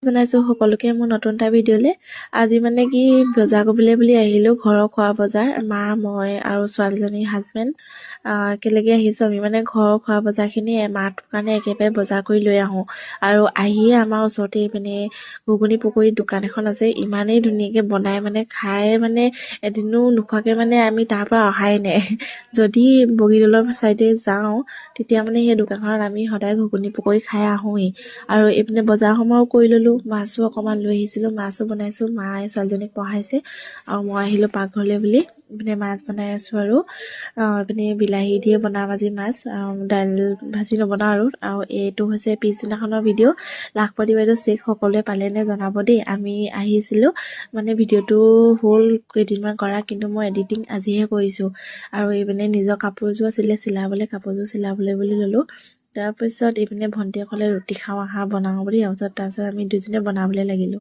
জনাইছো সকলোকে মোৰ নতুন এটা ভিডিঅ'লে। আজি মানে কি বজাৰ কৰিবলৈ বুলি আহিলো, ঘৰৰ খোৱা বজাৰ। মা, মই আৰু ছোৱালীজনীৰ হাজবেণ্ড একেলগে আহিছোঁ। আমি মানে ঘৰৰ খোৱা বজাৰখিনি মাহটোৰ কাৰণে একেবাৰে বজাৰ কৰি লৈ আহোঁ। আৰু আহিয়ে আমাৰ ওচৰতে মানে ঘুগুনি পকৰি দোকান এখন আছে। ইমানেই ধুনীয়াকৈ বনাই মানে খাই মানে এদিনো নোখোৱাকৈ মানে আমি তাৰ পৰা অহাই নাই। যদি বগীদলৰ চাইডে যাওঁ তেতিয়া মানে সেই দোকানখনত আমি সদায় ঘুগুনি পকৰি খাই আহোঁৱেই। আৰু এইপিনে বজাৰ সমাৰো কৰি ল'লোঁ। মাছো অকণমান লৈ আহিছিলোঁ, মাছো বনাইছোঁ। মায়ে ছোৱালীজনীক পঢ়াইছে আৰু মই আহিলোঁ পাকঘৰলৈ বুলি। এইপিনে মাছ বনাই আছোঁ আৰু এইপিনে বিলাহী দিয়ে বনাম আজি মাছ। দাইল ভাজি নবনাওঁ আৰু এইটো হৈছে পিছদিনাখনৰ ভিডিঅ'। লাখপতি বাইদেউ চেক সকলোৱে পালেনে জনাব দেই। আমি আহিছিলোঁ মানে ভিডিঅ'টো হ'ল কেইদিনমান কৰা, কিন্তু মই এডিটিং আজিহে কৰিছোঁ। আৰু এইপিনে নিজৰ কাপোৰযোৰ আছিলে চিলাবলৈ, কাপোৰযোৰ চিলাবলৈ বুলি ল'লোঁ। তাৰপিছত এইপিনে ভণ্টিয়ে ক'লে ৰুটি খাওঁ আহা বনাওঁ বুলি। তাৰপিছত আমি দুজনীয়ে বনাবলৈ লাগিলোঁ।